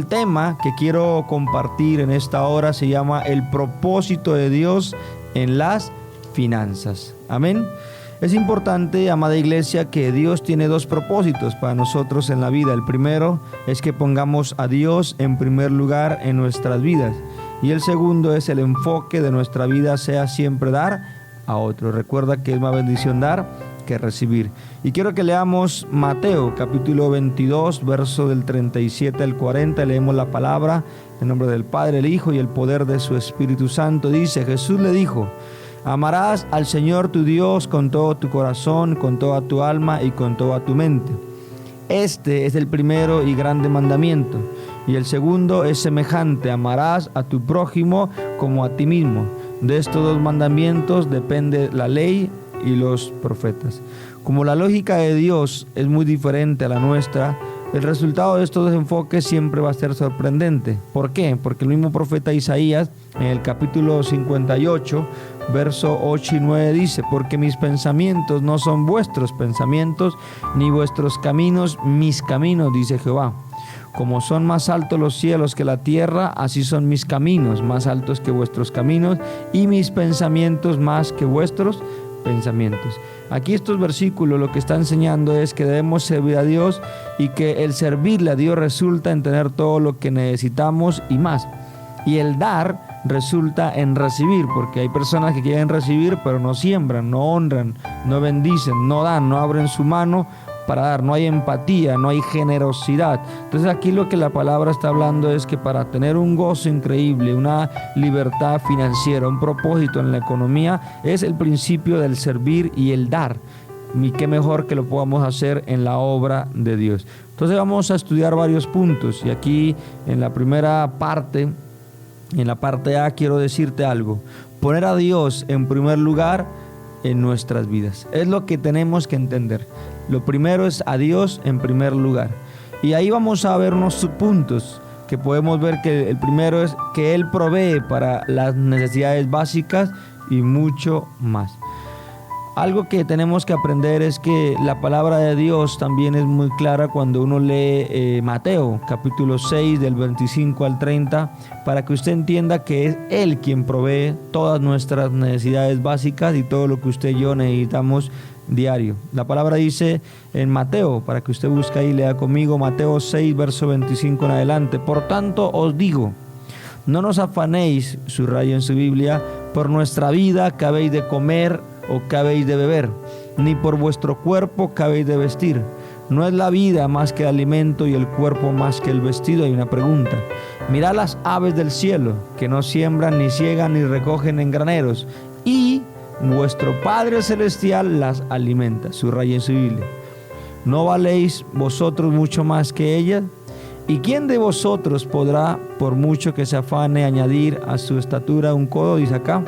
tema que quiero compartir en esta hora se llama el propósito de Dios en las finanzas. Amén. Es importante, amada iglesia, que Dios tiene dos propósitos para nosotros en la vida. El primero es que pongamos a Dios en primer lugar en nuestras vidas. Y el segundo es el enfoque de nuestra vida sea siempre dar a otros. Recuerda que es más bendición dar que recibir. Y quiero que leamos Mateo capítulo 22, verso del 37 al 40. Leemos la palabra en nombre del Padre, el Hijo y el poder de su Espíritu Santo. Dice: Jesús le dijo: amarás al Señor tu Dios con todo tu corazón, con toda tu alma y con toda tu mente. Este es el primero y grande mandamiento. Y el segundo es semejante: amarás a tu prójimo como a ti mismo. De estos dos mandamientos depende la ley y los profetas. Como la lógica de Dios es muy diferente a la nuestra, el resultado de estos dos enfoques siempre va a ser sorprendente. ¿Por qué? Porque el mismo profeta Isaías, en el capítulo 58, verso 8 y 9 dice: porque mis pensamientos no son vuestros pensamientos, ni vuestros caminos mis caminos, dice Jehová. Como son más altos los cielos que la tierra, así son mis caminos más altos que vuestros caminos, y mis pensamientos más que vuestros pensamientos. Aquí estos versículos lo que está enseñando es que debemos servir a Dios y que el servirle a Dios resulta en tener todo lo que necesitamos y más. Y el dar resulta en recibir, porque hay personas que quieren recibir pero no siembran, no honran, no bendicen, no dan, no abren su mano para dar, no hay empatía, no hay generosidad. Entonces aquí lo que la palabra está hablando es que para tener un gozo increíble, una libertad financiera, un propósito en la economía, es el principio del servir y el dar. Y qué mejor que lo podamos hacer en la obra de Dios. Entonces vamos a estudiar varios puntos, y aquí en la primera parte, en la parte A, quiero decirte algo: poner a Dios en primer lugar en nuestras vidas. Es lo que tenemos que entender. Lo primero es a Dios en primer lugar. Y ahí vamos a ver unos subpuntos que podemos ver que el primero es que Él provee para las necesidades básicas y mucho más. Algo que tenemos que aprender es que la palabra de Dios también es muy clara cuando uno lee Mateo capítulo 6 del 25 al 30, para que usted entienda que es Él quien provee todas nuestras necesidades básicas y todo lo que usted y yo necesitamos diario. La palabra dice en Mateo, para que usted busque ahí y lea conmigo, Mateo 6 verso 25 en adelante: por tanto os digo, no nos afanéis, subrayo en su Biblia, por nuestra vida que habéis de comer o que habéis de beber, ni por vuestro cuerpo que habéis de vestir. ¿No es la vida más que el alimento y el cuerpo más que el vestido? Hay una pregunta. Mirad las aves del cielo, que no siembran, ni ciegan, ni recogen en graneros, y vuestro Padre Celestial las alimenta. Subraya en su Biblia. ¿No valéis vosotros mucho más que ellas? ¿Y quién de vosotros podrá, por mucho que se afane, añadir a su estatura un codo? Dice acá.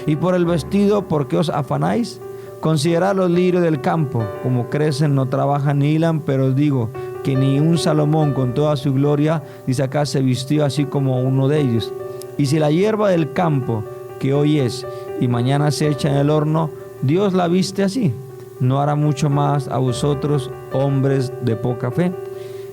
Y por el vestido, ¿por qué os afanáis? Considerad los lirios del campo, como crecen, no trabajan ni hilan, pero os digo que ni un Salomón con toda su gloria, dice acá, se vistió así como uno de ellos. Y si la hierba del campo, que hoy es y mañana se echa en el horno, Dios la viste así, ¿no hará mucho más a vosotros, hombres de poca fe?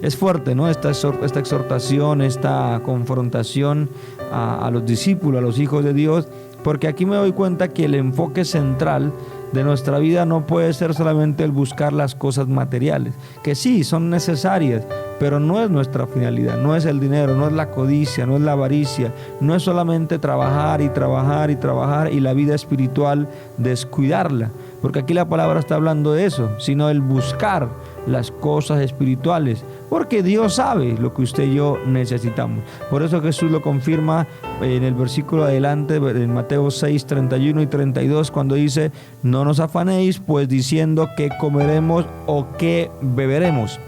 Es fuerte, ¿no? Esta exhortación, esta confrontación a los discípulos, a los hijos de Dios, porque aquí me doy cuenta que el enfoque central de nuestra vida no puede ser solamente el buscar las cosas materiales, que sí, son necesarias, pero no es nuestra finalidad, no es el dinero, no es la codicia, no es la avaricia, no es solamente trabajar y trabajar y trabajar y la vida espiritual descuidarla, porque aquí la palabra está hablando de eso, sino el buscar las cosas espirituales, porque Dios sabe lo que usted y yo necesitamos. Por eso Jesús lo confirma en el versículo adelante, en Mateo 6, 31 y 32, cuando dice: no nos afanéis pues diciendo qué comeremos o qué beberemos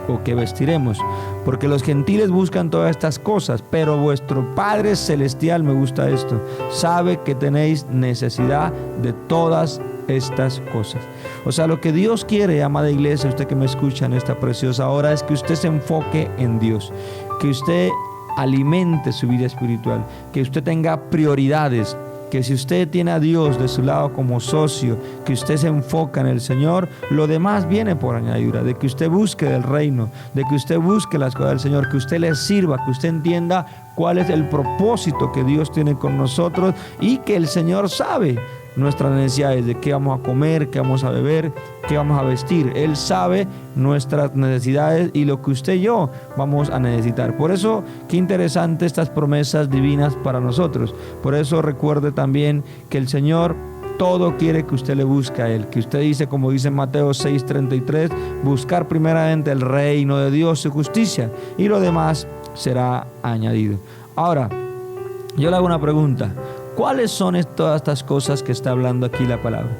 o qué vestiremos, porque los gentiles buscan todas estas cosas, pero vuestro Padre Celestial, me gusta esto, sabe que tenéis necesidad de todas estas cosas. O sea, lo que Dios quiere, amada iglesia, usted que me escucha en esta preciosa hora, es que usted se enfoque en Dios, que usted alimente su vida espiritual, que usted tenga prioridades, que si usted tiene a Dios de su lado como socio, que usted se enfoca en el Señor, lo demás viene por añadidura, de que usted busque del reino, de que usted busque las cosas del Señor, que usted le sirva, que usted entienda cuál es el propósito que Dios tiene con nosotros y que el Señor sabe nuestras necesidades, de qué vamos a comer, qué vamos a beber, qué vamos a vestir. Él sabe nuestras necesidades y lo que usted y yo vamos a necesitar. Por eso, qué interesante estas promesas divinas para nosotros. Por eso recuerde también que el Señor todo quiere que usted le busque a Él, que usted dice, como dice Mateo 6:33, buscar primeramente el reino de Dios, su justicia, y lo demás será añadido. Ahora, yo le hago una pregunta. ¿Cuáles son todas estas cosas que está hablando aquí la palabra?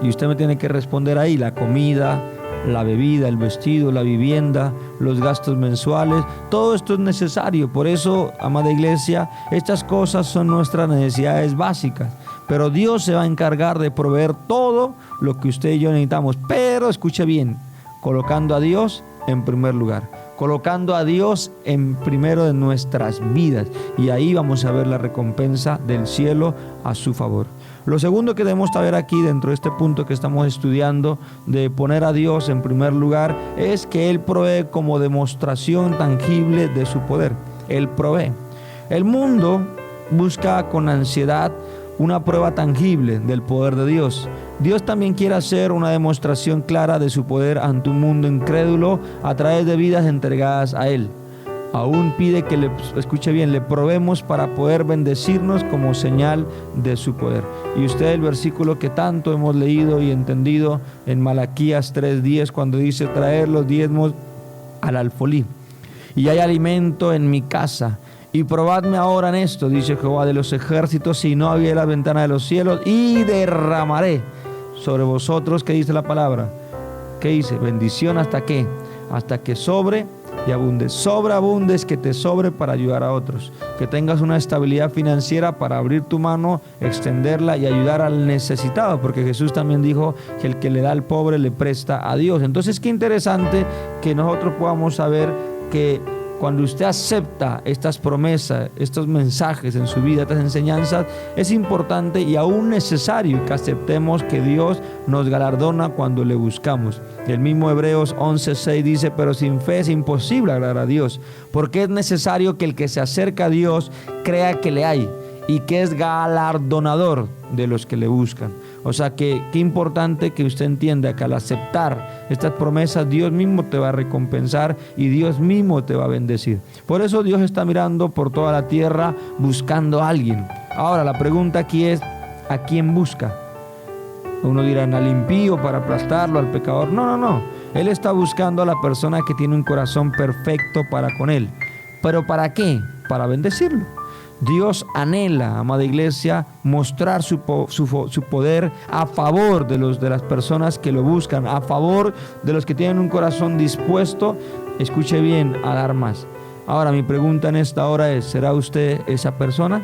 Y usted me tiene que responder ahí: la comida, la bebida, el vestido, la vivienda, los gastos mensuales. Todo esto es necesario. Por eso, amada iglesia, estas cosas son nuestras necesidades básicas. Pero Dios se va a encargar de proveer todo lo que usted y yo necesitamos. Pero escuche bien, colocando a Dios en primer lugar. Colocando a Dios en primero de nuestras vidas, y ahí vamos a ver la recompensa del cielo a su favor. Lo segundo que debemos saber aquí dentro de este punto que estamos estudiando, de poner a Dios en primer lugar, es que Él provee como demostración tangible de su poder. Él provee. El mundo busca con ansiedad una prueba tangible del poder de Dios. Dios también quiere hacer una demostración clara de su poder ante un mundo incrédulo a través de vidas entregadas a Él. Aún pide que le probemos para poder bendecirnos como señal de su poder. Y usted, el versículo que tanto hemos leído y entendido en Malaquías 3:10, cuando dice: traer los diezmos al alfolí, y hay alimento en mi casa. Y probadme ahora en esto, dice Jehová de los ejércitos, si no abriré la ventana de los cielos y derramaré sobre vosotros, ¿qué dice la palabra? ¿Qué dice? Bendición, ¿hasta qué? Hasta que sobre y abunde. Sobreabundes, que te sobre para ayudar a otros. Que tengas una estabilidad financiera para abrir tu mano, extenderla y ayudar al necesitado, porque Jesús también dijo que el que le da al pobre le presta a Dios. Entonces, qué interesante que nosotros podamos saber que cuando usted acepta estas promesas, estos mensajes en su vida, estas enseñanzas, es importante y aún necesario que aceptemos que Dios nos galardona cuando le buscamos. El mismo Hebreos 11:6 dice: pero sin fe es imposible agradar a Dios, porque es necesario que el que se acerca a Dios crea que le hay y que es galardonador de los que le buscan. O sea que qué importante que usted entienda que al aceptar estas promesas, Dios mismo te va a recompensar y Dios mismo te va a bendecir. Por eso Dios está mirando por toda la tierra buscando a alguien. Ahora la pregunta aquí es: ¿a quién busca? Uno dirá: al impío para aplastarlo, al pecador. No. Él está buscando a la persona que tiene un corazón perfecto para con Él. ¿Pero para qué? Para bendecirlo. Dios anhela, amada iglesia, mostrar su poder a favor de las personas que lo buscan, a favor de los que tienen un corazón dispuesto, escuche bien, a dar más. Ahora mi pregunta en esta hora es: ¿será usted esa persona?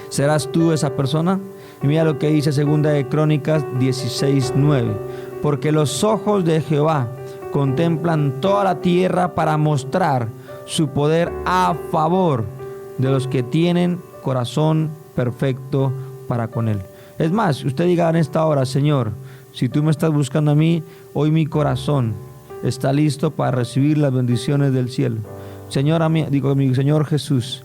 ¿Serás tú esa persona? Y mira lo que dice 2 de Crónicas 16:9. Porque los ojos de Jehová contemplan toda la tierra para mostrar su poder a favor de los que tienen corazón perfecto para con Él. Es más, usted diga en esta hora: Señor, si tú me estás buscando a mí, hoy mi corazón está listo para recibir las bendiciones del cielo. Señor, mi Señor Jesús,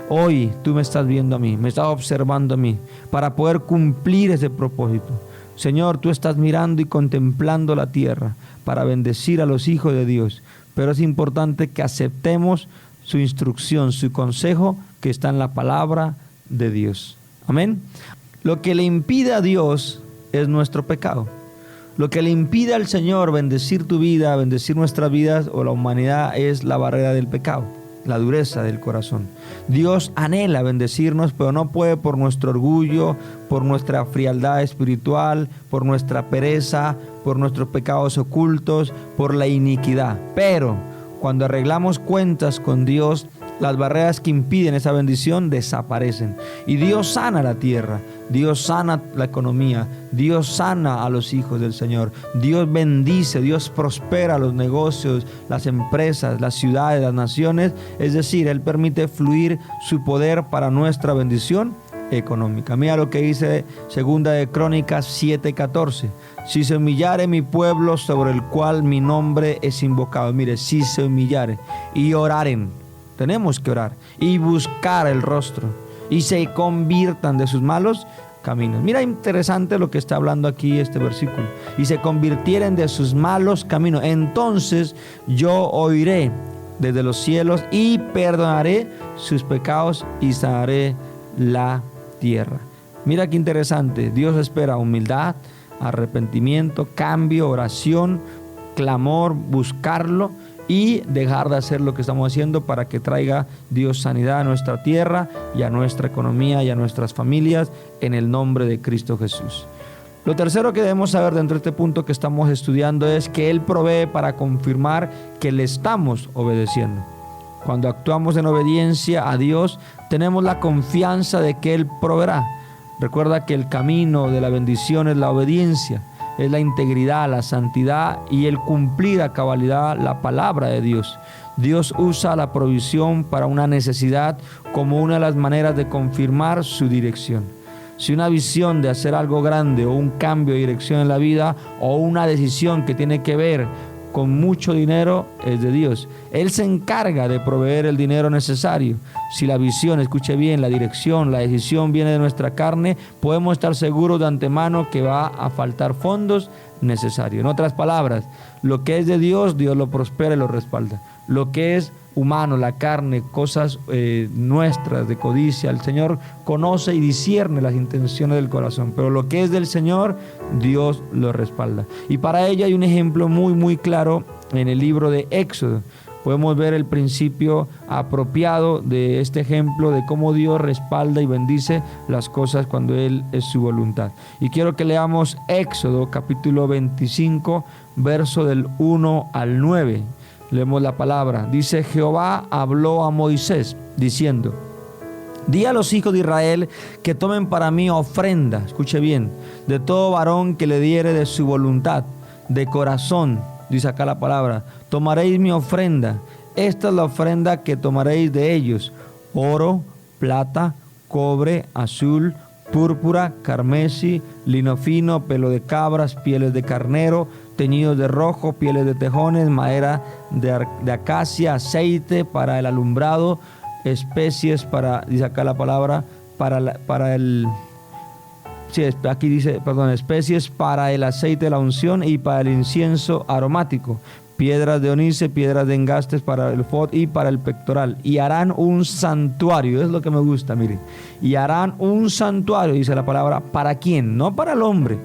hoy tú me estás viendo a mí, me estás observando a mí, para poder cumplir ese propósito. Señor, tú estás mirando y contemplando la tierra para bendecir a los hijos de Dios. Pero es importante que aceptemos su instrucción, su consejo que está en la palabra de Dios. Amén. Lo que le impide a Dios es nuestro pecado. Lo que le impide al Señor bendecir tu vida, bendecir nuestras vidas o la humanidad, es la barrera del pecado, la dureza del corazón. Dios anhela bendecirnos, pero no puede por nuestro orgullo, por nuestra frialdad espiritual, por nuestra pereza, por nuestros pecados ocultos, por la iniquidad. Pero cuando arreglamos cuentas con Dios, las barreras que impiden esa bendición desaparecen. Y Dios sana la tierra, Dios sana la economía, Dios sana a los hijos del Señor. Dios bendice, Dios prospera los negocios, las empresas, las ciudades, las naciones. Es decir, Él permite fluir su poder para nuestra bendición económica. Mira lo que dice Segunda de Crónicas 7:14. Si se humillare mi pueblo sobre el cual mi nombre es invocado. Mire, si se humillare y oraren, tenemos que orar y buscar el rostro y se conviertan de sus malos caminos. Mira, interesante lo que está hablando aquí este versículo. Y se convirtieren de sus malos caminos. Entonces yo oiré desde los cielos y perdonaré sus pecados y sanaré la tierra. Mira qué interesante. Dios espera humildad, arrepentimiento, cambio, oración, clamor, buscarlo y dejar de hacer lo que estamos haciendo para que traiga Dios sanidad a nuestra tierra y a nuestra economía y a nuestras familias en el nombre de Cristo Jesús. Lo tercero que debemos saber dentro de este punto que estamos estudiando es que Él provee para confirmar que le estamos obedeciendo. Cuando actuamos en obediencia a Dios, tenemos la confianza de que Él proveerá. Recuerda que el camino de la bendición es la obediencia, es la integridad, la santidad y el cumplir a cabalidad la palabra de Dios. Dios usa la provisión para una necesidad como una de las maneras de confirmar su dirección. Si una visión de hacer algo grande o un cambio de dirección en la vida o una decisión que tiene que ver con mucho dinero es de Dios, Él se encarga de proveer el dinero necesario. Si la visión, escuche bien, la dirección, la decisión viene de nuestra carne, podemos estar seguros de antemano que va a faltar fondos necesarios. En otras palabras, lo que es de Dios, Dios lo prospera y lo respalda. Lo que es humano, la carne, cosas nuestras de codicia, el Señor conoce y discierne las intenciones del corazón, pero lo que es del Señor, Dios lo respalda. Y para ello hay un ejemplo muy claro en el libro de Éxodo. Podemos ver el principio apropiado de este ejemplo de cómo Dios respalda y bendice las cosas cuando Él es su voluntad. Y quiero que leamos Éxodo capítulo 25, verso del 1 al 9. Leemos la palabra. Dice: Jehová habló a Moisés diciendo: di a los hijos de Israel que tomen para mí ofrenda, escuche bien, de todo varón que le diere de su voluntad, de corazón, dice acá la palabra, tomaréis mi ofrenda. Esta es la ofrenda que tomaréis de ellos: oro, plata, cobre, azul, púrpura, carmesí, lino fino, pelo de cabras, pieles de carnero, teñidos de rojo, pieles de tejones, madera de acacia, aceite para el alumbrado, especies para, dice acá la palabra, especies para el aceite de la unción y para el incienso aromático, piedras de onice, piedras de engastes para el efod y para el pectoral. Y harán un santuario, es lo que me gusta, miren. Y harán un santuario, dice la palabra, ¿para quién? No para el hombre.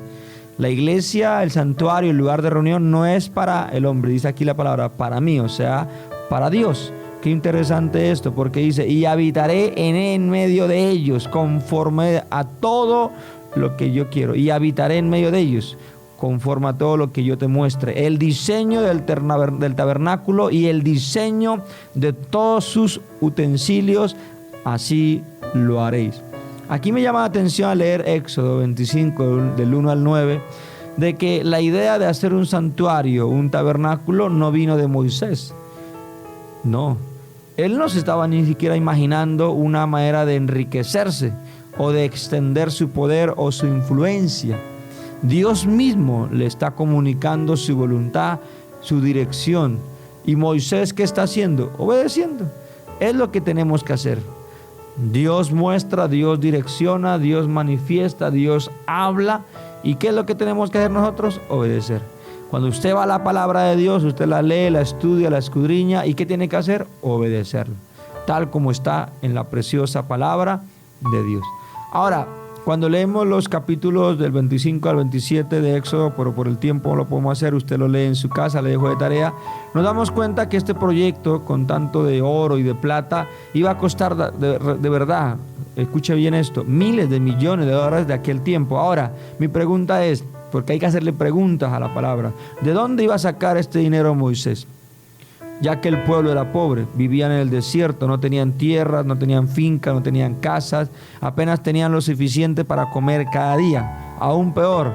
La iglesia, el santuario, el lugar de reunión no es para el hombre, dice aquí la palabra, para mí, o sea, para Dios. Qué interesante esto, porque dice: y habitaré en medio de ellos, conforme a todo lo que yo quiero. Y habitaré en medio de ellos, conforme a todo lo que yo te muestre. El diseño del tabernáculo y el diseño de todos sus utensilios, así lo haréis. Aquí me llama la atención al leer Éxodo 25, del 1 al 9, de que la idea de hacer un santuario, un tabernáculo, no vino de Moisés. No, él no se estaba ni siquiera imaginando una manera de enriquecerse o de extender su poder o su influencia. Dios mismo le está comunicando su voluntad, su dirección. ¿Y Moisés qué está haciendo? Obedeciendo. Es lo que tenemos que hacer. Dios muestra, Dios direcciona, Dios manifiesta, Dios habla. ¿Y qué es lo que tenemos que hacer nosotros? Obedecer. Cuando usted va a la palabra de Dios, usted la lee, la estudia, la escudriña. ¿Y qué tiene que hacer? Obedecerlo, tal como está en la preciosa palabra de Dios. Ahora, cuando leemos los capítulos del 25 al 27 de Éxodo, pero por el tiempo no lo podemos hacer, usted lo lee en su casa, le dejo de tarea, nos damos cuenta que este proyecto, con tanto de oro y de plata, iba a costar de verdad, escuche bien esto, miles de millones de dólares de aquel tiempo. Ahora, mi pregunta es, porque hay que hacerle preguntas a la palabra, ¿de dónde iba a sacar este dinero Moisés? Ya que el pueblo era pobre, vivían en el desierto, no tenían tierras, no tenían fincas, no tenían casas, apenas tenían lo suficiente para comer cada día. Aún peor,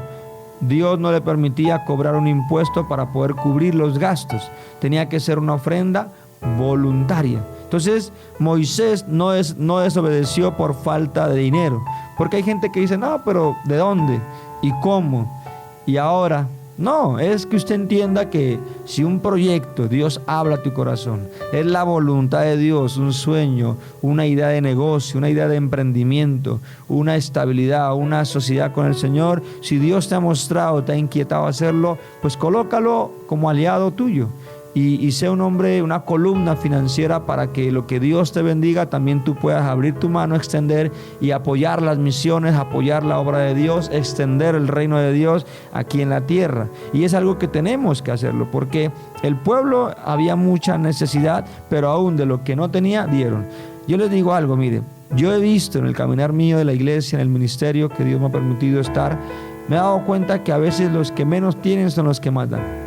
Dios no le permitía cobrar un impuesto para poder cubrir los gastos. Tenía que ser una ofrenda voluntaria. Entonces Moisés no desobedeció por falta de dinero, porque hay gente que dice, no, pero ¿de dónde? ¿Y cómo? ¿Y ahora? No, es que usted entienda que si un proyecto, Dios habla a tu corazón, es la voluntad de Dios, un sueño, una idea de negocio, una idea de emprendimiento, una estabilidad, una sociedad con el Señor, si Dios te ha mostrado, te ha inquietado hacerlo, pues colócalo como aliado tuyo. Y sea un hombre, una columna financiera para que lo que Dios te bendiga, también tú puedas abrir tu mano, extender y apoyar las misiones, apoyar la obra de Dios, extender el reino de Dios aquí en la tierra. Y es algo que tenemos que hacerlo, porque el pueblo había mucha necesidad, pero aún de lo que no tenía, dieron. Yo les digo algo, mire, yo he visto en el caminar mío de la iglesia, en el ministerio que Dios me ha permitido estar, me he dado cuenta que a veces los que menos tienen son los que más dan.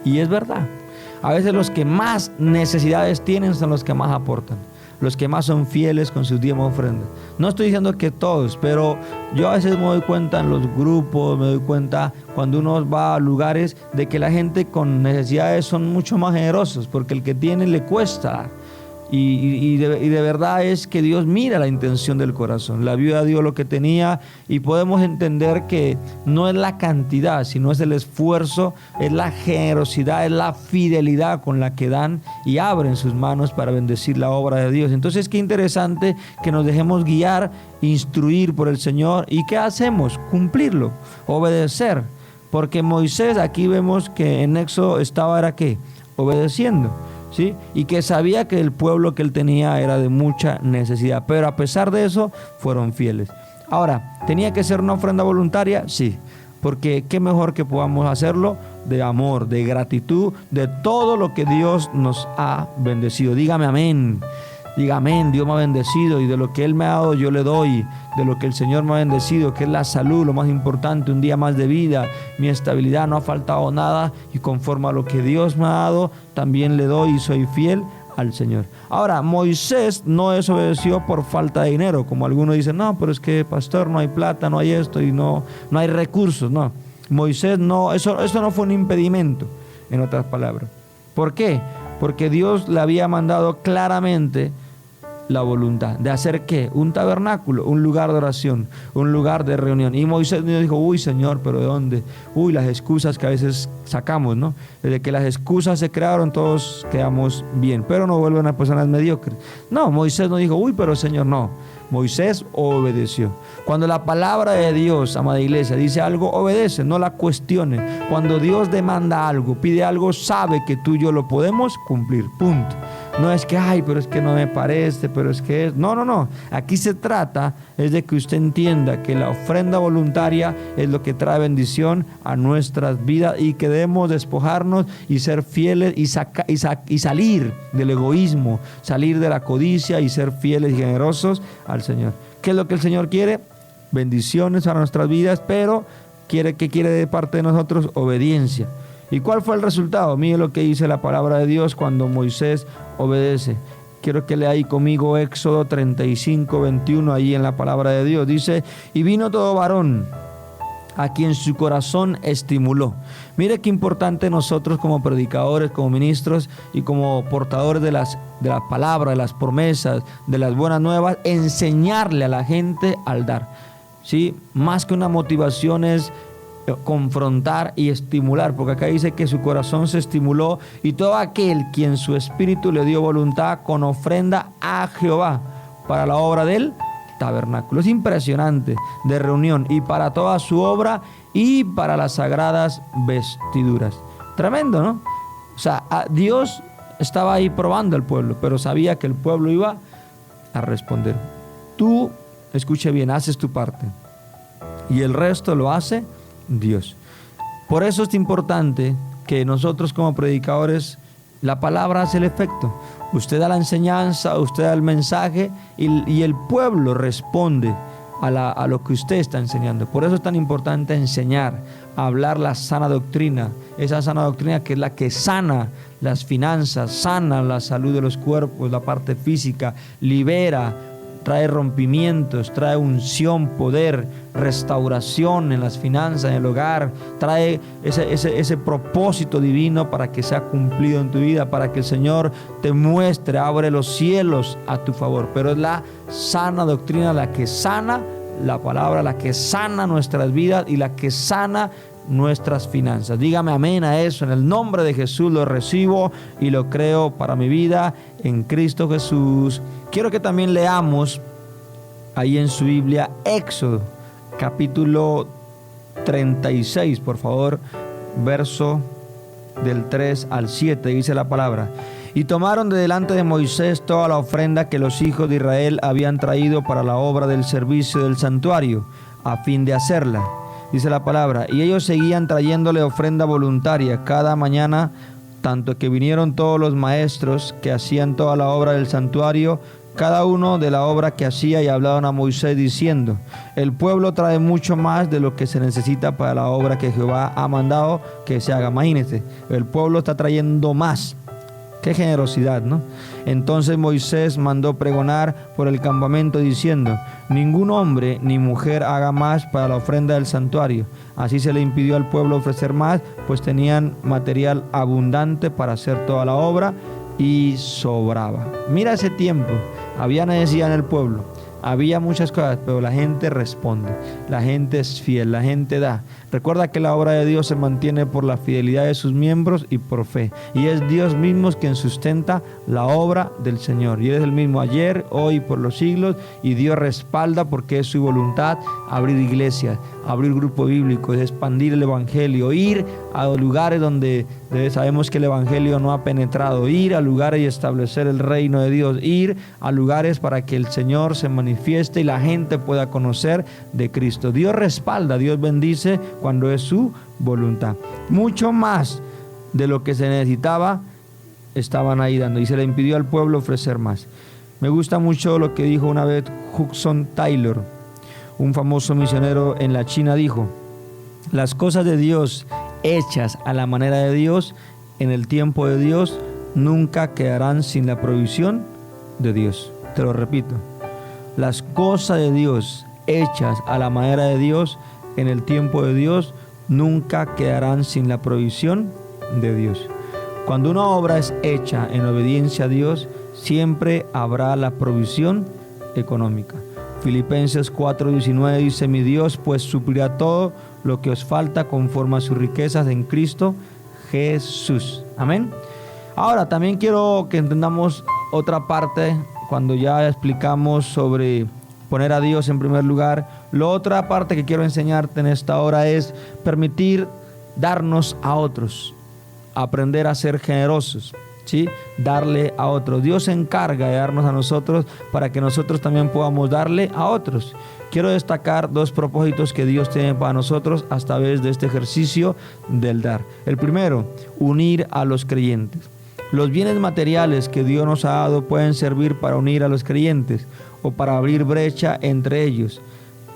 Y es verdad, a veces los que más necesidades tienen son los que más aportan, los que más son fieles con sus diezmos ofrendas. No estoy diciendo que todos, pero yo a veces me doy cuenta en los grupos, me doy cuenta cuando uno va a lugares de que la gente con necesidades son mucho más generosos, porque el que tiene le cuesta. Y de verdad es que Dios mira la intención del corazón. La viuda dio lo que tenía y podemos entender que no es la cantidad, sino es el esfuerzo, es la generosidad, es la fidelidad con la que dan y abren sus manos para bendecir la obra de Dios. Entonces qué interesante que nos dejemos guiar, instruir por el Señor. ¿Y qué hacemos? Cumplirlo, obedecer. Porque Moisés, aquí vemos que en Éxodo estaba, ¿era qué? Obedeciendo. ¿Sí? Y que sabía que el pueblo que él tenía era de mucha necesidad, pero a pesar de eso fueron fieles. Ahora, ¿tenía que ser una ofrenda voluntaria? Sí, porque qué mejor que podamos hacerlo de amor, de gratitud, de todo lo que Dios nos ha bendecido. Dígame amén. Diga amén, Dios me ha bendecido y de lo que Él me ha dado yo le doy, de lo que el Señor me ha bendecido, que es la salud, lo más importante, un día más de vida, mi estabilidad, no ha faltado nada y conforme a lo que Dios me ha dado, también le doy y soy fiel al Señor. Ahora, Moisés no desobedeció por falta de dinero, como algunos dicen, no, pero es que pastor, no hay plata, no hay esto y no hay recursos, no. Moisés no, eso no fue un impedimento, en otras palabras. ¿Por qué? Porque Dios le había mandado claramente la voluntad de hacer ¿qué? Un tabernáculo, un lugar de oración, un lugar de reunión. Y Moisés dijo, uy Señor, pero ¿de dónde? Uy, las excusas que a veces sacamos, ¿no? Desde que las excusas se crearon todos quedamos bien, pero no vuelven a personas mediocres. No, Moisés no dijo, uy, pero Señor, no. Moisés obedeció. Cuando la palabra de Dios, amada iglesia, dice algo, obedece, no la cuestione. Cuando Dios demanda algo, pide algo, sabe que tú y yo lo podemos cumplir, punto. No es que, ay, pero es que no me parece, pero es que es... No. Aquí se trata es de que usted entienda que la ofrenda voluntaria es lo que trae bendición a nuestras vidas y que debemos despojarnos y ser fieles y salir del egoísmo, salir de la codicia y ser fieles y generosos al Señor. ¿Qué es lo que el Señor quiere? Bendiciones a nuestras vidas, pero ¿qué quiere de parte de nosotros? Obediencia. ¿Y cuál fue el resultado? Mire lo que dice la palabra de Dios cuando Moisés obedece. Quiero que lea ahí conmigo Éxodo 35, 21, ahí en la palabra de Dios. Dice, y vino todo varón a quien su corazón estimuló. Mire qué importante nosotros como predicadores, como ministros y como portadores de la palabra, de las promesas, de las buenas nuevas, enseñarle a la gente al dar. ¿Sí? Más que una motivación es confrontar y estimular, porque acá dice que su corazón se estimuló y todo aquel quien su espíritu le dio voluntad con ofrenda a Jehová para la obra del tabernáculo. Es impresionante, de reunión y para toda su obra y para las sagradas vestiduras. Tremendo, ¿no? O sea, Dios estaba ahí probando al pueblo, pero sabía que el pueblo iba a responder. Tú, escuche bien, haces tu parte y el resto lo hace Dios. Por eso es importante que nosotros como predicadores, la palabra hace el efecto. Usted da la enseñanza, usted da el mensaje y el pueblo responde a lo que usted está enseñando. Por eso es tan importante enseñar, hablar la sana doctrina, esa sana doctrina que es la que sana las finanzas, sana la salud de los cuerpos, la parte física, libera, trae rompimientos, trae unción, poder, restauración en las finanzas, en el hogar, trae ese propósito divino para que sea cumplido en tu vida, para que el Señor te muestre, abre los cielos a tu favor. Pero es la sana doctrina la que sana la palabra, la que sana nuestras vidas y la que sana nuestras finanzas. Dígame amén a eso. En el nombre de Jesús lo recibo y lo creo para mi vida en Cristo Jesús. Quiero que también leamos ahí en su Biblia Éxodo capítulo 36, por favor, verso del 3 al 7, dice la palabra: y tomaron de delante de Moisés toda la ofrenda que los hijos de Israel habían traído para la obra del servicio del santuario, a fin de hacerla. Dice la palabra: y ellos seguían trayéndole ofrenda voluntaria cada mañana, tanto que vinieron todos los maestros que hacían toda la obra del santuario, cada uno de la obra que hacía, y hablaban a Moisés diciendo: el pueblo trae mucho más de lo que se necesita para la obra que Jehová ha mandado que se haga. Imagínense, el pueblo está trayendo más. Qué generosidad, ¿no? Entonces Moisés mandó pregonar por el campamento diciendo: ningún hombre ni mujer haga más para la ofrenda del santuario. Así se le impidió al pueblo ofrecer más, pues tenían material abundante para hacer toda la obra y sobraba. Mira ese tiempo, había necesidad en el pueblo, había muchas cosas, pero la gente responde, la gente es fiel, la gente da. Recuerda que la obra de Dios se mantiene por la fidelidad de sus miembros y por fe. Y es Dios mismo quien sustenta la obra del Señor. Y Él es el mismo ayer, hoy, por los siglos. Y Dios respalda, porque es su voluntad, abrir iglesias, abrir grupos bíblicos, expandir el evangelio, ir a lugares donde sabemos que el evangelio no ha penetrado, ir a lugares y establecer el reino de Dios, ir a lugares para que el Señor se manifieste y la gente pueda conocer de Cristo. Dios respalda, Dios bendice cuando es su voluntad. Mucho más de lo que se necesitaba estaban ahí dando, y se le impidió al pueblo ofrecer más. Me gusta mucho lo que dijo una vez Hudson Taylor, un famoso misionero en la China. Dijo: las cosas de Dios hechas a la manera de Dios, en el tiempo de Dios, nunca quedarán sin la provisión de Dios. Te lo repito: las cosas de Dios hechas a la manera de Dios, en el tiempo de Dios, nunca quedarán sin la provisión de Dios. Cuando una obra es hecha en obediencia a Dios, siempre habrá la provisión económica. Filipenses 4:19 dice: mi Dios pues suplirá todo lo que os falta conforme a sus riquezas en Cristo Jesús. Amén. Ahora también quiero que entendamos otra parte cuando ya explicamos sobre poner a Dios en primer lugar. La otra parte que quiero enseñarte en esta hora es permitir darnos a otros, aprender a ser generosos, ¿sí? Darle a otros. Dios se encarga de darnos a nosotros para que nosotros también podamos darle a otros. Quiero destacar dos propósitos que Dios tiene para nosotros a través de este ejercicio del dar. El primero, unir a los creyentes. Los bienes materiales que Dios nos ha dado pueden servir para unir a los creyentes o para abrir brecha entre ellos.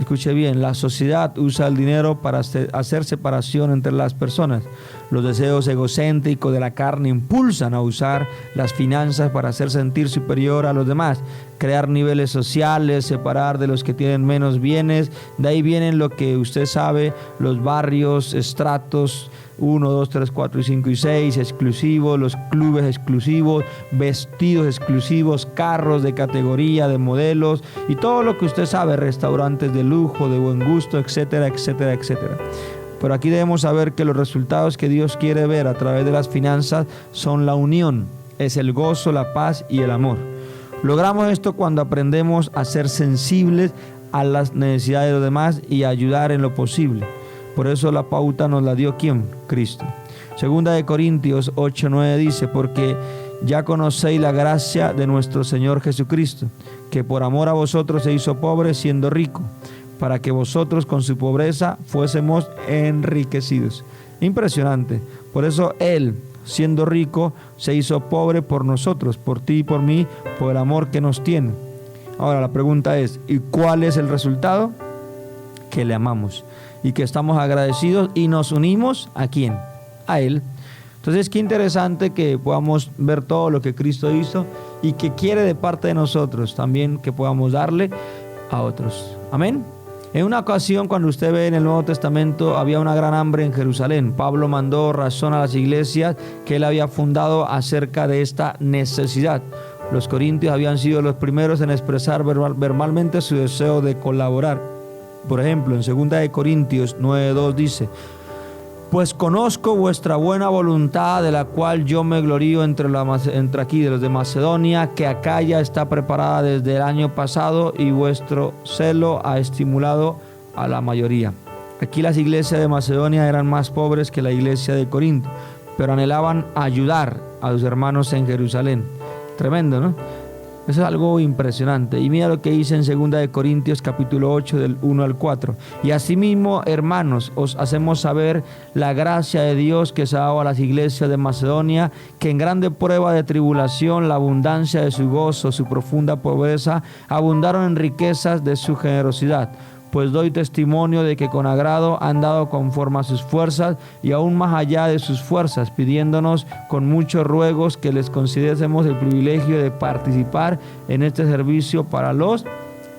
Escuche bien, la sociedad usa el dinero para hacer separación entre las personas. Los deseos egocéntricos de la carne impulsan a usar las finanzas para hacer sentir superior a los demás, crear niveles sociales, separar de los que tienen menos bienes. De ahí vienen lo que usted sabe, los barrios, estratos 1, 2, 3, 4 y 5 y 6, exclusivos, los clubes exclusivos, vestidos exclusivos, carros de categoría, de modelos y todo lo que usted sabe, restaurantes de lujo, de buen gusto, etcétera, etcétera, etcétera. Pero aquí debemos saber que los resultados que Dios quiere ver a través de las finanzas son la unión, es el gozo, la paz y el amor. Logramos esto cuando aprendemos a ser sensibles a las necesidades de los demás y a ayudar en lo posible. Por eso la pauta nos la dio ¿quién? Cristo. Segunda de Corintios 8:9 dice: porque ya conocéis la gracia de nuestro Señor Jesucristo, que por amor a vosotros se hizo pobre siendo rico, para que vosotros con su pobreza fuésemos enriquecidos. Impresionante. Por eso Él, siendo rico, se hizo pobre por nosotros, por ti y por mí, por el amor que nos tiene. Ahora la pregunta es: ¿y cuál es el resultado? Que le amamos y que estamos agradecidos y nos unimos ¿a quién? A Él. Entonces, qué interesante que podamos ver todo lo que Cristo hizo y que quiere de parte de nosotros también que podamos darle a otros. Amén. En una ocasión, cuando usted ve en el Nuevo Testamento, había una gran hambre en Jerusalén. Pablo mandó razón a las iglesias que él había fundado acerca de esta necesidad. Los corintios habían sido los primeros en expresar verbalmente su deseo de colaborar. Por ejemplo, en 2 Corintios 9:2 dice: pues conozco vuestra buena voluntad, de la cual yo me glorío entre aquí de los de Macedonia, que Acaya está preparada desde el año pasado y vuestro celo ha estimulado a la mayoría. Aquí las iglesias de Macedonia eran más pobres que la iglesia de Corinto, pero anhelaban ayudar a sus hermanos en Jerusalén. Tremendo, ¿no? Eso es algo impresionante. Y mira lo que dice en 2 Corintios capítulo 8 del 1 al 4. Y asimismo, hermanos, os hacemos saber la gracia de Dios que se ha dado a las iglesias de Macedonia, que en grande prueba de tribulación, la abundancia de su gozo, su profunda pobreza, abundaron en riquezas de su generosidad. Pues doy testimonio de que con agrado han dado conforme a sus fuerzas y aún más allá de sus fuerzas, pidiéndonos con muchos ruegos que les concediésemos el privilegio de participar en este servicio para los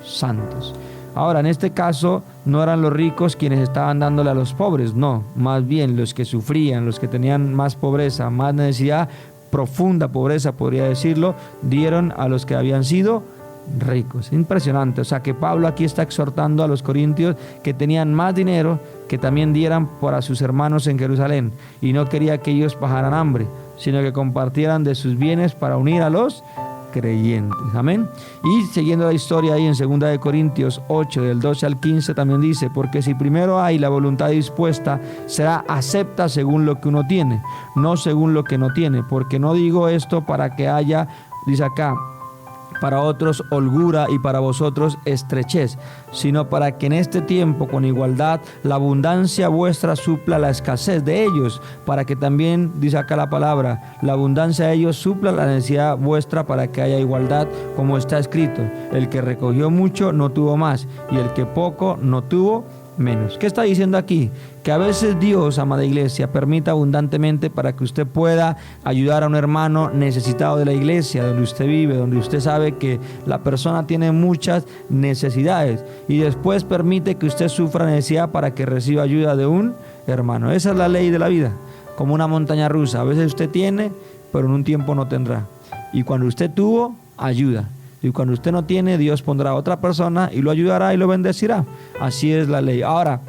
santos. Ahora, en este caso, no eran los ricos quienes estaban dándole a los pobres, no, más bien los que sufrían, los que tenían más pobreza, más necesidad, profunda pobreza, podría decirlo, dieron a los que habían sido ricos. Impresionante. O sea que Pablo aquí está exhortando a los corintios que tenían más dinero, que también dieran para sus hermanos en Jerusalén, y no quería que ellos pasaran hambre, sino que compartieran de sus bienes para unir a los creyentes. Amén. Y siguiendo la historia ahí en 2 Corintios 8 del 12 al 15 también dice: porque si primero hay la voluntad dispuesta, será acepta según lo que uno tiene, no según lo que no tiene, porque no digo esto para que haya, dice acá, para otros holgura y para vosotros estrechez, sino para que en este tiempo con igualdad la abundancia vuestra supla la escasez de ellos, para que también, dice acá la palabra, la abundancia de ellos supla la necesidad vuestra, para que haya igualdad, como está escrito: el que recogió mucho no tuvo más, y el que poco no tuvo menos. ¿Qué está diciendo aquí? Que a veces Dios, amada iglesia, permite abundantemente para que usted pueda ayudar a un hermano necesitado de la iglesia, donde usted vive, donde usted sabe que la persona tiene muchas necesidades, y después permite que usted sufra necesidad para que reciba ayuda de un hermano. Esa es la ley de la vida, como una montaña rusa. A veces usted tiene, pero en un tiempo no tendrá. Y cuando usted tuvo, ayuda. Y cuando usted no tiene, Dios pondrá a otra persona y lo ayudará y lo bendecirá. Así es la ley. Ahora,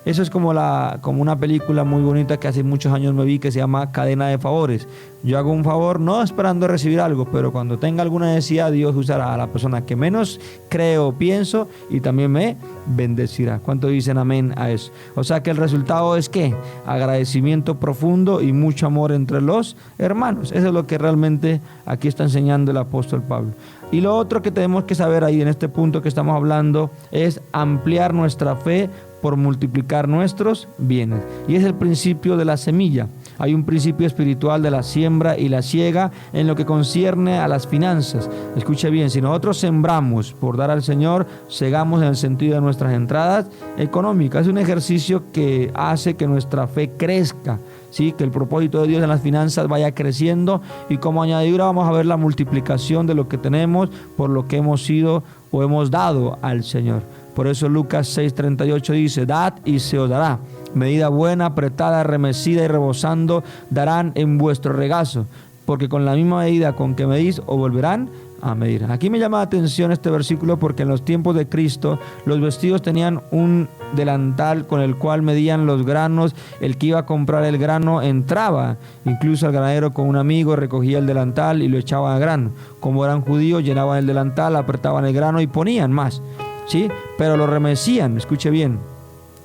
eso es como una película muy bonita que hace muchos años me vi, que se llama Cadena de Favores. Yo hago un favor no esperando recibir algo, pero cuando tenga alguna necesidad, Dios usará a la persona que menos creo, pienso, y también me bendecirá. ¿Cuánto dicen amén a eso? O sea que el resultado es ¿qué? Agradecimiento profundo y mucho amor entre los hermanos. Eso es lo que realmente aquí está enseñando el apóstol Pablo. Y lo otro que tenemos que saber ahí en este punto que estamos hablando es ampliar nuestra fe por multiplicar nuestros bienes. Y es el principio de la semilla. Hay un principio espiritual de la siembra y la siega en lo que concierne a las finanzas. Escuche bien, si nosotros sembramos por dar al Señor, segamos en el sentido de nuestras entradas económicas. Es un ejercicio que hace que nuestra fe crezca, ¿sí? Que el propósito de Dios en las finanzas vaya creciendo, y como añadidura vamos a ver la multiplicación de lo que tenemos por lo que hemos sido o hemos dado al Señor. Por eso Lucas 6:38 dice: dad y se os dará, medida buena, apretada, remecida y rebosando darán en vuestro regazo, porque con la misma medida con que medís os volverán a medir. Aquí me llama la atención este versículo porque en los tiempos de Cristo los vestidos tenían un delantal con el cual medían los granos. El que iba a comprar el grano entraba incluso al granero con un amigo, recogía el delantal y lo echaban al grano. Como eran judíos, llenaban el delantal, apretaban el grano y ponían más, ¿sí? Pero lo remecían, escuche bien,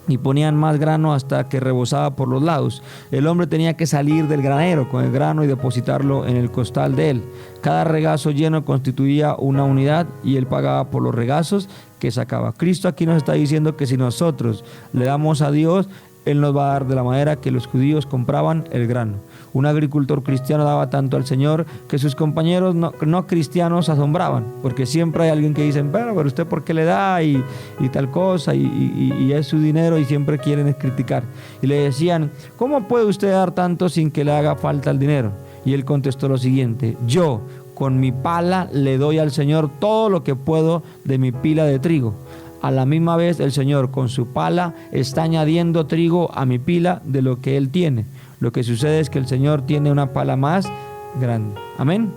y ponían más grano hasta que rebosaba por los lados. El hombre tenía que salir del granero con el grano y depositarlo en el costal de él. Cada regazo lleno constituía una unidad y él pagaba por los regazos que sacaba. Cristo aquí nos está diciendo que si nosotros le damos a Dios, Él nos va a dar de la manera que los judíos compraban el grano. Un agricultor cristiano daba tanto al Señor que sus compañeros no cristianos asombraban, porque siempre hay alguien que dice, pero usted ¿por qué le da? Y tal cosa, y es su dinero, y siempre quieren criticar. Y le decían, ¿cómo puede usted dar tanto sin que le haga falta el dinero? Y él contestó lo siguiente, yo con mi pala le doy al Señor todo lo que puedo de mi pila de trigo. A la misma vez el Señor con su pala está añadiendo trigo a mi pila de lo que Él tiene. Lo que sucede es que el Señor tiene una pala más grande. Amén.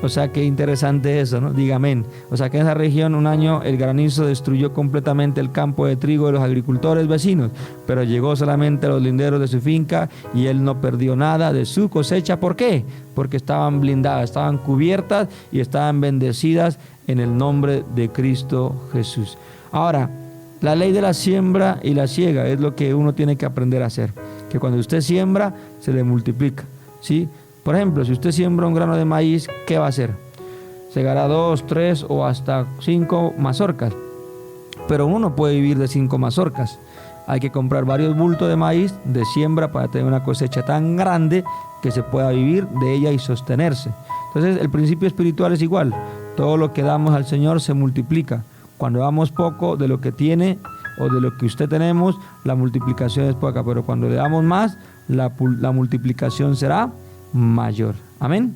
O sea, qué interesante eso, ¿no? Diga amén. O sea, que en esa región un año el granizo destruyó completamente el campo de trigo de los agricultores vecinos, pero llegó solamente a los linderos de su finca y él no perdió nada de su cosecha. ¿Por qué? Porque estaban blindadas, estaban cubiertas y estaban bendecidas en el nombre de Cristo Jesús. Ahora, la ley de la siembra y la siega es lo que uno tiene que aprender a hacer. Que cuando usted siembra, se le multiplica, ¿sí? Por ejemplo, si usted siembra un grano de maíz, ¿qué va a hacer? Segará 2, 3 o hasta 5 mazorcas. Pero uno no puede vivir de 5 mazorcas. Hay que comprar varios bultos de maíz de siembra para tener una cosecha tan grande que se pueda vivir de ella y sostenerse. Entonces, el principio espiritual es igual. Todo lo que damos al Señor se multiplica. Cuando damos poco de lo que tiene o de lo que usted tenemos, la multiplicación es poca. Pero cuando le damos más, la multiplicación será mayor. Amén.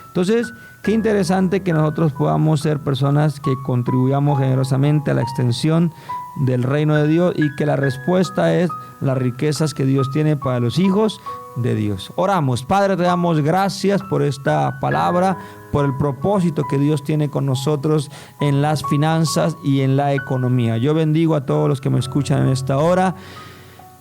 Entonces, qué interesante que nosotros podamos ser personas que contribuyamos generosamente a la extensión del reino de Dios y que la respuesta es las riquezas que Dios tiene para los hijos de Dios. Oramos. Padre, te damos gracias por esta palabra, por el propósito que Dios tiene con nosotros en las finanzas y en la economía. Yo bendigo a todos los que me escuchan en esta hora.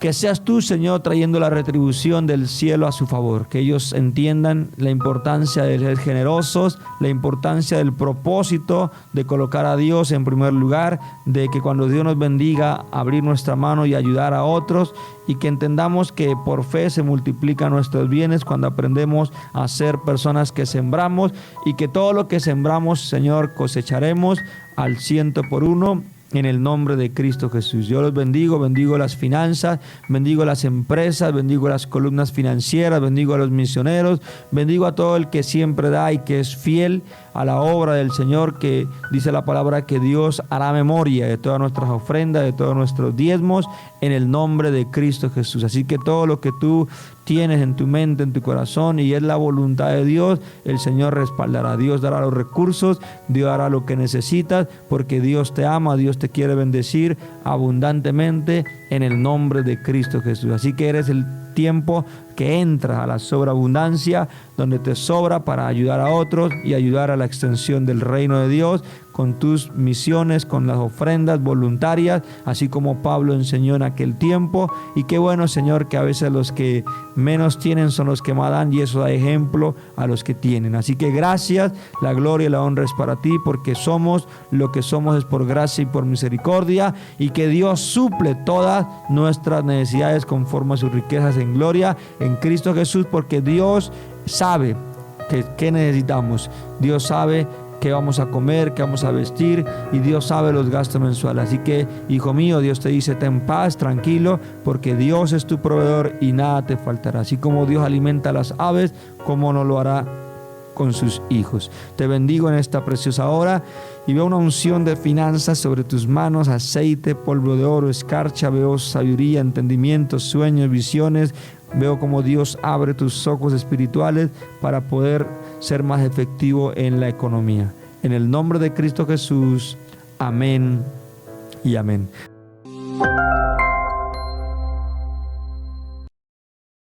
Que seas tú, Señor, trayendo la retribución del cielo a su favor. Que ellos entiendan la importancia de ser generosos, la importancia del propósito de colocar a Dios en primer lugar, de que cuando Dios nos bendiga, abrir nuestra mano y ayudar a otros, y que entendamos que por fe se multiplican nuestros bienes cuando aprendemos a ser personas que sembramos, y que todo lo que sembramos, Señor, cosecharemos al 100%. En el nombre de Cristo Jesús. Yo los bendigo, bendigo las finanzas, bendigo las empresas, bendigo las columnas financieras, bendigo a los misioneros, bendigo a todo el que siempre da y que es fiel a la obra del Señor, que dice la palabra que Dios hará memoria de todas nuestras ofrendas, de todos nuestros diezmos, en el nombre de Cristo Jesús. Así que todo lo que tú tienes en tu mente, en tu corazón, y es la voluntad de Dios, el Señor respaldará. Dios dará los recursos, Dios hará lo que necesitas, porque Dios te ama, Dios te quiere bendecir abundantemente en el nombre de Cristo Jesús. Así que eres el tiempo que entras a la sobreabundancia, donde te sobra para ayudar a otros y ayudar a la extensión del reino de Dios con tus misiones, con las ofrendas voluntarias, así como Pablo enseñó en aquel tiempo. Y qué bueno, Señor, que a veces los que menos tienen son los que más dan, y eso da ejemplo a los que tienen. Así que gracias, la gloria y la honra es para ti, porque somos lo que somos es por gracia y por misericordia, y que Dios suple todas nuestras necesidades conforme a sus riquezas en gloria en Cristo Jesús, porque Dios sabe que necesitamos. Dios sabe qué vamos a comer, qué vamos a vestir, y Dios sabe los gastos mensuales. Así que, hijo mío, Dios te dice, ten paz, tranquilo, porque Dios es tu proveedor y nada te faltará. Así como Dios alimenta a las aves, ¿cómo no lo hará con sus hijos? Te bendigo en esta preciosa hora y veo una unción de finanzas sobre tus manos, aceite, polvo de oro, escarcha. Veo sabiduría, entendimiento, sueños, visiones. Veo como Dios abre tus ojos espirituales para poder ser más efectivo en la economía. En el nombre de Cristo Jesús, amén y amén.